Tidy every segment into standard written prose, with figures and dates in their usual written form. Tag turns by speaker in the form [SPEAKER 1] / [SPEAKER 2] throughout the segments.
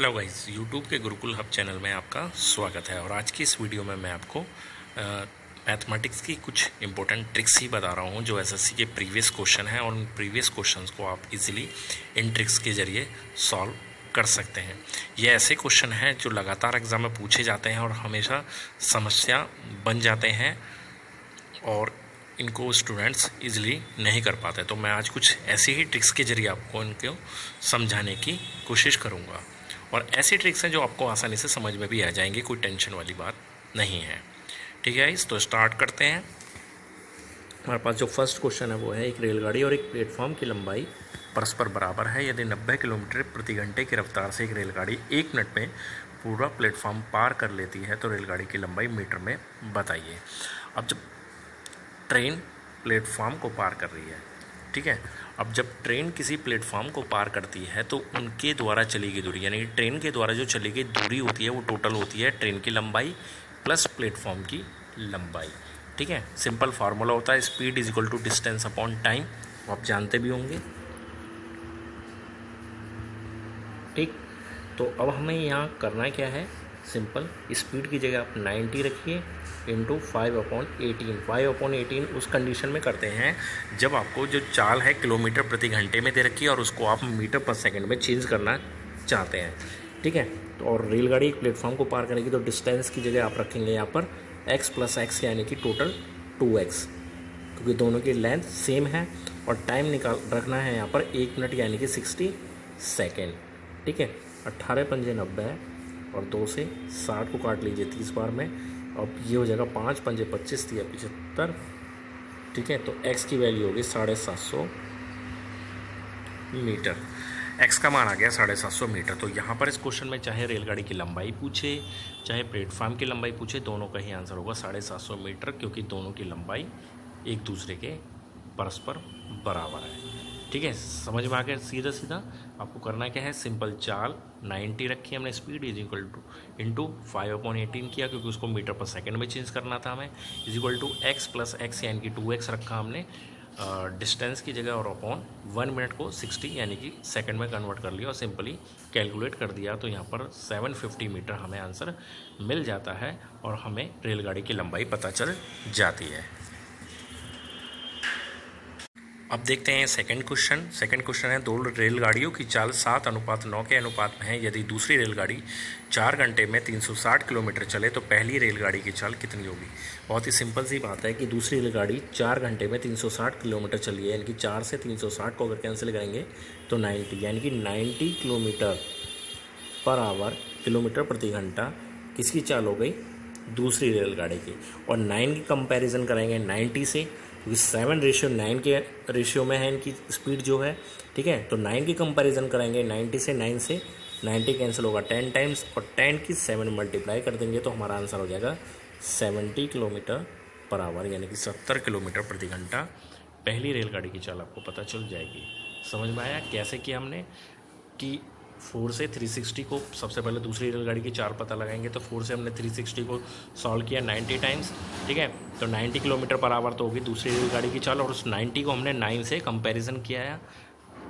[SPEAKER 1] Hello guys, YouTube के Gurukul hub channel में आपका स्वागत है। और आज की इस वीडियो में मैं आपको मैथमेटिक्स की कुछ इंपॉर्टेंट ट्रिक्स ही बता रहा हूं जो एसएससी के प्रीवियस क्वेश्चन हैं और उन प्रीवियस क्वेश्चंस को आप इजीली इन ट्रिक्स के ज़रिए सॉल्व कर सकते हैं। ये ऐसे क्वेश्चन हैं जो लगातार एग्ज़ाम में पूछे जाते हैं और हमेशा समस्या बन जाते हैं और इनको स्टूडेंट्स इजीली नहीं कर पाते। तो मैं आज कुछ ऐसी ही ट्रिक्स के ज़रिए आपको इनको समझाने की कोशिश करूँगा और ऐसी ट्रिक्स हैं जो आपको आसानी से समझ में भी आ जाएंगी, कोई टेंशन वाली बात नहीं है। ठीक है गाइस, तो स्टार्ट करते हैं। हमारे पास जो फर्स्ट क्वेश्चन है वो है, एक रेलगाड़ी और एक प्लेटफॉर्म की लंबाई परस्पर बराबर है। यदि 90 किलोमीटर प्रति घंटे की रफ्तार से एक रेलगाड़ी 1 मिनट में पूरा प्लेटफॉर्म पार कर लेती है तो रेलगाड़ी की लंबाई मीटर में बताइए। अब जब ट्रेन प्लेटफॉर्म को पार कर रही है, ठीक है, अब जब ट्रेन किसी प्लेटफॉर्म को पार करती है तो उनके द्वारा चली गई दूरी, यानी ट्रेन के द्वारा जो चली गई दूरी होती है वो टोटल होती है ट्रेन की लंबाई प्लस प्लेटफॉर्म की लंबाई। ठीक है, सिंपल फार्मूला होता है speed is equal to distance upon time, आप जानते भी होंगे। ठीक, तो अब हमें यहाँ करना क्या है, सिंपल स्पीड की जगह आप 90 रखिए इंटू 5/18। 5/18 उस कंडीशन में करते हैं जब आपको जो चाल है किलोमीटर प्रति घंटे में दे रखी है और उसको आप मीटर पर सेकंड में चेंज करना चाहते हैं। ठीक है, तो और रेलगाड़ी एक प्लेटफॉर्म को पार करेगी तो डिस्टेंस की जगह आप रखेंगे यहाँ पर x + x, यानी कि टोटल 2x, क्योंकि दोनों की लेंथ सेम है। और टाइम निकाल रखना है यहाँ पर 1 मिनट यानी कि 60 सेकेंड। ठीक है, 18 पंजे 90 है और 2 से 60 को काट लीजिए 30 बार में। अब ये हो जाएगा 5 पंजे 25 दिया 75। ठीक है, तो x की वैल्यू होगी 750 मीटर। x का मान आ गया 750 मीटर। तो यहाँ पर इस क्वेश्चन में चाहे रेलगाड़ी की लंबाई पूछे चाहे प्लेटफॉर्म की लंबाई पूछे, दोनों का ही आंसर होगा 750 मीटर, क्योंकि दोनों की लंबाई एक दूसरे के परस्पर बराबर है। ठीक है, समझ में आ गया। सीधा सीधा आपको करना क्या है, सिंपल चाल 90 रखी हमने, speed is equal two into 5/18 किया क्योंकि उसको मीटर पर सेकंड में चेंज करना था हमें, is equal to x + x यानी कि 2x रखा हमने डिस्टेंस की जगह और अपॉन 1 मिनट को 60 यानी कि सेकंड में कन्वर्ट कर लिया और सिंपली कैलकुलेट कर दिया। तो यहाँ पर 750 मीटर हमें आंसर मिल जाता है और हमें रेलगाड़ी की लंबाई पता चल जाती है। अब देखते हैं सेकंड क्वेश्चन। सेकंड क्वेश्चन है, दो रेलगाड़ियों की चाल 7:9 के अनुपात में है। यदि दूसरी रेलगाड़ी 4 घंटे में 360 किलोमीटर चले तो पहली रेलगाड़ी की चाल कितनी होगी। बहुत ही सिंपल सी बात है कि दूसरी रेलगाड़ी 4 घंटे में 360 किलोमीटर चली है, यानी कि 4 से 360 को अगर कैंसिल करेंगे तो 90, यानी कि 90 किलोमीटर पर आवर, किलोमीटर प्रति घंटा किसकी चाल हो गई, दूसरी रेलगाड़ी की। और 9 की कंपैरिजन करेंगे 90 से, क्योंकि 7:9 के रेशियो में है इनकी स्पीड जो है। ठीक है, तो 9 की कंपैरिजन करेंगे 90 से, 9 से 90 कैंसिल होगा 10 टाइम्स और 10 की 7 मल्टीप्लाई कर देंगे तो हमारा आंसर हो जाएगा 70 किलोमीटर पर आवर, यानी कि 70 किलोमीटर प्रति घंटा पहली रेलगाड़ी की चाल आपको पता चल जाएगी। समझ में आया कैसे किया हमने, कि 4 से 360 को सबसे पहले दूसरी रेलगाड़ी की चाल पता लगाएंगे, तो 4 से हमने 360 को सॉल्व किया 90 टाइम्स। ठीक है, तो 90 किलोमीटर पर आवर तो होगी दूसरी रेलगाड़ी की चाल, और उस 90 को हमने 9 से कंपैरिजन किया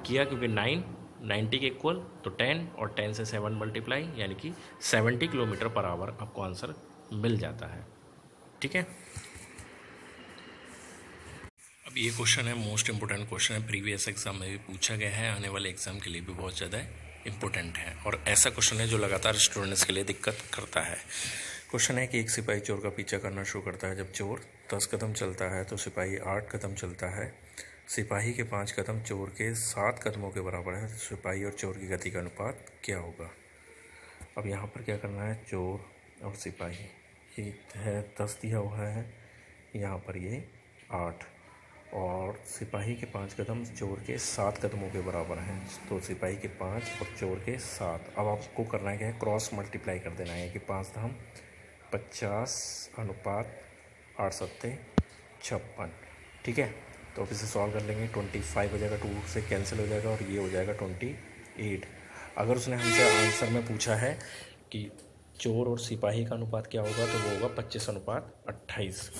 [SPEAKER 1] क्योंकि 9 90 के इक्वल, तो 10 और 10 से 7 मल्टीप्लाई, यानी कि 70 किलोमीटर पर आवर आपको आंसर मिल जाता है। ठीक है, अब ये क्वेश्चन है मोस्ट इम्पोर्टेंट क्वेश्चन है, प्रीवियस एग्जाम में भी पूछा गया है, आने वाले एग्जाम के लिए भी बहुत ज़्यादा इम्पोर्टेंट है और ऐसा क्वेश्चन है जो लगातार स्टूडेंट्स के लिए दिक्कत करता है। क्वेश्चन है कि एक सिपाही चोर का पीछा करना शुरू करता है। जब चोर 10 कदम चलता है तो सिपाही 8 कदम चलता है। सिपाही के 5 कदम चोर के 7 कदमों के बराबर है, तो सिपाही और चोर की गति का अनुपात क्या होगा। अब यहाँ पर क्या करना है, चोर और सिपाही, ये है 10 दिया हुआ है, यहाँ पर ये 8, और सिपाही के 5 कदम चोर के 7 कदमों के बराबर हैं, तो सिपाही के 5 और चोर के 7। अब आपको करना क्या है, क्रॉस मल्टीप्लाई कर देना है कि 5 धाम 50 अनुपात 8 सत्ते 56। ठीक है, तो अब इसे सॉल्व कर लेंगे, 25 हो जाएगा, 2 से कैंसिल हो जाएगा और ये हो जाएगा 28। अगर उसने हमसे आंसर में पूछा है कि चोर और सिपाही का अनुपात क्या होगा तो वो होगा 25:28।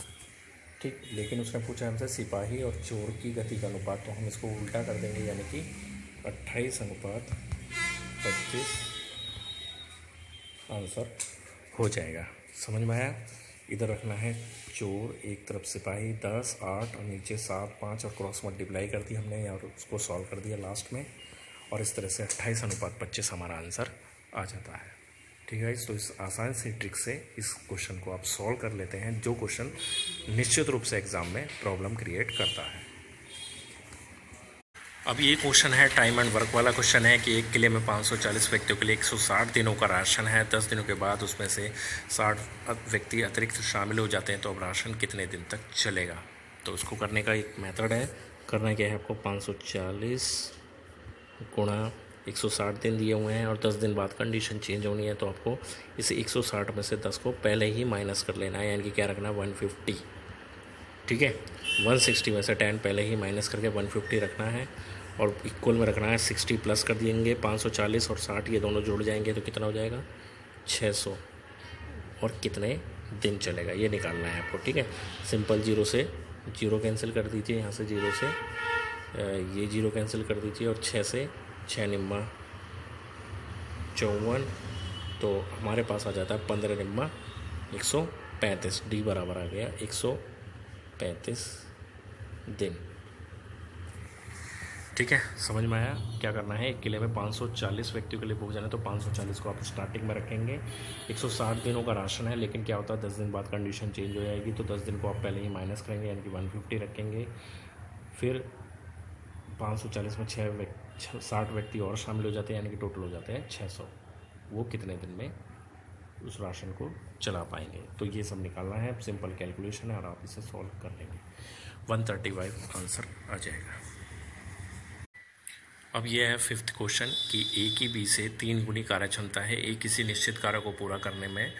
[SPEAKER 1] ठीक, लेकिन उसने पूछा हमसे सिपाही और चोर की गति का अनुपात, तो हम इसको उल्टा कर देंगे, यानी कि 28:25 आंसर हो जाएगा। समझ में आया? इधर रखना है चोर, एक तरफ सिपाही, 10, 8 और नीचे 7, 5 और क्रॉस मल्टीप्लाई कर दी हमने और उसको सॉल्व कर दिया लास्ट में, और इस तरह से 28:25 हमारा आंसर आ जाता है। ठीक है, तो इस आसान सी ट्रिक से इस क्वेश्चन को आप सॉल्व कर लेते हैं, जो क्वेश्चन निश्चित रूप से एग्जाम में प्रॉब्लम क्रिएट करता है। अब ये क्वेश्चन है टाइम एंड वर्क वाला क्वेश्चन है कि एक किले में 540 व्यक्तियों के लिए 160 दिनों का राशन है। 10 दिनों के बाद उसमें से 60 व्यक्ति अतिरिक्त शामिल हो जाते हैं, तो अब राशन कितने दिन तक चलेगा? तो उसको करने का एक मेथड है। करना क्या है आपको, 540 गुणा 160 दिन दिए हुए हैं और 10 दिन बाद कंडीशन चेंज होनी है, तो आपको इसे 160 में से 10 को पहले ही माइनस कर लेना है, यानी कि क्या रखना है 150। ठीक है, 160 में से 10 पहले ही माइनस करके 150 रखना है और इक्वल में रखना है 60 प्लस कर देंगे 540 और 60 ये दोनों जुड़ जाएंगे तो कितना हो जाएगा 600, और कितने दिन चलेगा ये निकालना है आपको। ठीक है, सिंपल, जीरो से जीरो कैंसिल कर दीजिए, यहाँ से जीरो से ये जीरो कैंसिल कर दीजिए और 6 से 6 निम्मा 54, तो हमारे पास आ जाता है 15 निम्मा 135। डी बराबर आ गया 135 दिन। ठीक है, समझ में आया? क्या करना है, एक किले में 540 व्यक्तियों के लिए भोजन है, तो 540 को आप स्टार्टिंग में रखेंगे। 160 दिनों का राशन है, लेकिन क्या होता है 10 दिन बाद कंडीशन चेंज हो जाएगी, तो 10 दिन को आप पहले ही माइनस करेंगे, यानी कि 150 रखेंगे। फिर 540 में 60 व्यक्ति और शामिल हो जाते हैं, यानी कि टोटल हो जाते हैं 600। वो कितने दिन में उस राशन को चला पाएंगे, तो ये सब निकालना है। सिंपल कैलकुलेशन है और आप इसे सॉल्व कर लेंगे, 135 आंसर आ जाएगा। अब यह है 5th क्वेश्चन कि ए की बी से 3 गुनी कार्य क्षमता है। ए किसी निश्चित कार्य को पूरा करने में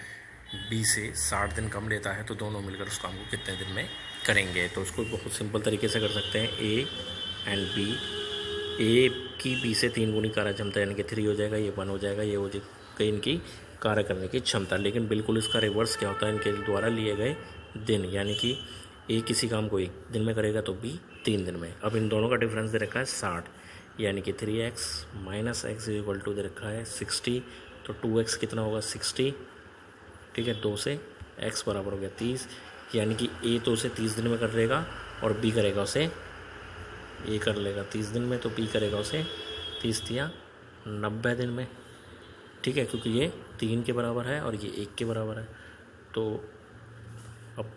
[SPEAKER 1] बी से 60 दिन कम लेता है, तो दोनों मिलकर उस काम को कितने दिन में करेंगे? तो उसको बहुत सिंपल तरीके से कर सकते हैं, ए एंड बी। ए की बी से 3 गुनी कार्य क्षमता यानी कि 3 हो जाएगा, ये 1 हो जाएगा, ये हो जाएगा इनकी कार्य करने की क्षमता। लेकिन बिल्कुल इसका रिवर्स क्या होता है, इनके द्वारा लिए गए दिन, यानी कि ए किसी काम को 1 दिन में करेगा तो बी 3 दिन में। अब इन दोनों का डिफरेंस दे रखा है 60, यानी कि 3x minus X equal to दे रखा है 60, तो 2x कितना होगा 60। ठीक है, 2 से x बराबर हो गया 30, यानी कि ए तो उसे 30 दिन में कर लेगा और बी करेगा उसे, ए कर लेगा 30 दिन में, तो बी करेगा उसे 30 या 90 दिन में। ठीक है, क्योंकि ये 3 के बराबर है और ये 1 के बराबर है। तो अब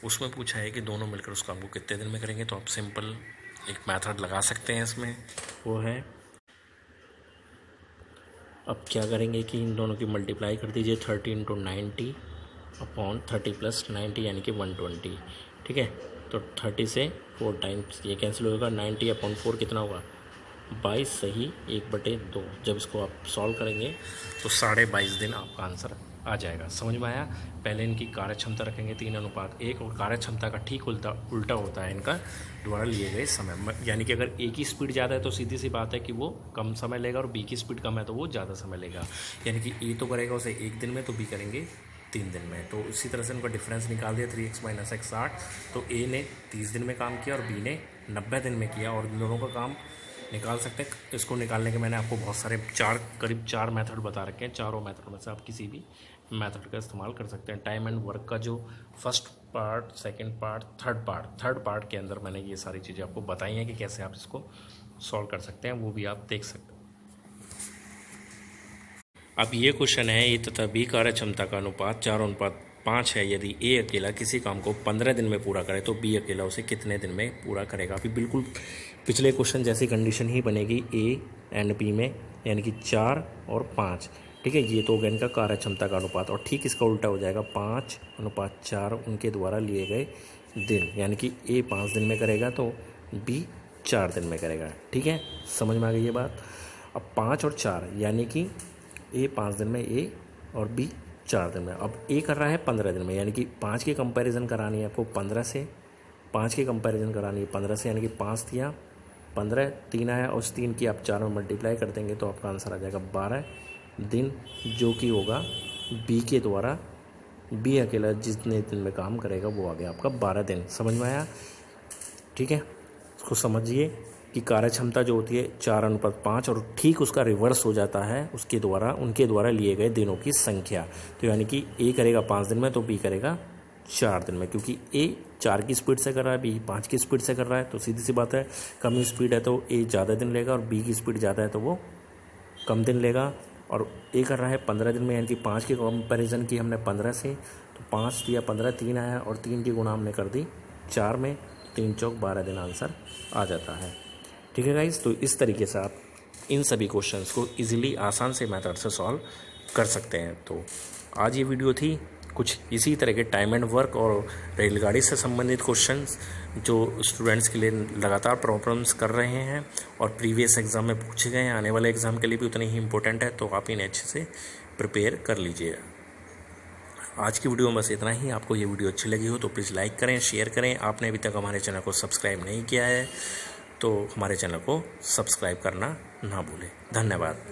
[SPEAKER 1] उसमें पूछा है कि दोनों मिलकर उस काम को कितने दिन में करेंगे, तो आप सिंपल एक मेथड लगा सकते हैं इसमें, वो है, अब क्या करेंगे कि इन दोनों की मल्टीप्लाई कर दीजिए 30 × 90 अपॉन 30 + 90 यानी कि 120। ठीक है, तो 30 से 4 टाइम्स ये कैंसिल होगा, 90 अपॉन 4 कितना होगा 22 सही 1/2। जब इसको आप सॉल्व करेंगे तो 22.5 दिन आपका आंसर आ जाएगा। समझ में आया? पहले इनकी कार्य क्षमता रखेंगे 3:1 और कार्य क्षमता का ठीक उल्टा होता है इनका द्वारा लिए गए समय, यानी कि अगर ए की स्पीड ज़्यादा है तो सीधी सी बात है कि वो कम समय लेगा और बी की स्पीड कम है तो वो ज़्यादा समय लेगा। यानी कि ए तो करेगा उसे 1 दिन में, तो बी करेंगे 3 दिन में। तो इसी तरह से उनका डिफरेंस निकाल दिया, 3x - x 60, तो ए ने 30 दिन में काम किया और बी ने 90 दिन में किया, और इन दोनों का काम निकाल सकते हैं। इसको निकालने के मैंने आपको बहुत सारे करीब 4 मेथड बता रखे हैं। चारों मेथड में से आप किसी भी मेथड का इस्तेमाल कर सकते हैं। टाइम एंड वर्क का जो first part, second part, third part के अंदर मैंने ये सारी चीज़ें आपको बताई हैं कि कैसे आप इसको सॉल्व कर सकते हैं, वो भी आप देख सकते हैं। अब ये क्वेश्चन है, ए तथा बी कार्य क्षमता का अनुपात 4:5 है। यदि ए अकेला किसी काम को 15 दिन में पूरा करे तो बी अकेला उसे कितने दिन में पूरा करेगा? अभी बिल्कुल पिछले क्वेश्चन जैसी कंडीशन ही बनेगी ए एंड बी में, यानी कि 4 और 5। ठीक है, ये तो हो गया इनका कार्य क्षमता का अनुपात, और ठीक इसका उल्टा हो जाएगा 5:4 उनके द्वारा लिए गए दिन, यानी कि ए 5 दिन में करेगा तो बी 4 दिन में करेगा। ठीक है, समझ में आ गई ये बात? अब 5 और 4 यानी कि ए 5 दिन में ए और बी 4 दिन में। अब ए कर रहा है 15 दिन में, यानी कि 5 की कंपैरिजन करानी है आपको 15 से, 5 की कंपैरिजन करानी है 15 से, यानी कि 5 दिया 15, 3 आया और उस 3 की आप 4 में मल्टीप्लाई कर देंगे तो आपका आंसर आ जाएगा 12 दिन, जो कि होगा बी के द्वारा, बी अकेला जितने दिन में काम करेगा वो आ गया आपका 12 दिन। समझ में आया? ठीक है, इसको समझिए की कार्यक्षमता जो होती है 4:5 और ठीक उसका रिवर्स हो जाता है उसके द्वारा उनके द्वारा लिए गए दिनों की संख्या। तो यानी कि ए करेगा 5 दिन में तो बी करेगा 4 दिन में, क्योंकि ए 4 की स्पीड से कर रहा है, बी 5 की स्पीड से कर रहा है, तो सीधी सी बात है कम स्पीड है तो ए ज़्यादा दिन लेगा और बी की स्पीड ज़्यादा है तो वो कम दिन लेगा। और ए कर रहा है 15 दिन में, यानी कि 5 की कंपैरिजन की हमने 15 से, तो 5 दिया 15 3 आया और 3 की गुणा हमने कर दी 4 में, 3 चौक 12 दिन आंसर आ जाता है। ठीक है गाइस, तो इस तरीके से आप इन सभी क्वेश्चंस को इजीली आसान से मेथड से सॉल्व कर सकते हैं। तो आज ये वीडियो थी कुछ इसी तरह के टाइम एंड वर्क और रेलगाड़ी से संबंधित क्वेश्चंस जो स्टूडेंट्स के लिए लगातार प्रॉब्लम्स कर रहे हैं और प्रीवियस एग्ज़ाम में पूछे गए हैं, आने वाले एग्ज़ाम के लिए भी उतने ही इंपॉर्टेंट है, तो आप इन्हें अच्छे से प्रिपेयर कर लीजिए। आज की वीडियो में बस इतना ही। आपको ये वीडियो अच्छी लगी हो तो प्लीज़ लाइक करें, शेयर करें। आपने अभी तक हमारे चैनल को सब्सक्राइब नहीं किया है तो हमारे चैनल को सब्सक्राइब करना ना भूलें। धन्यवाद।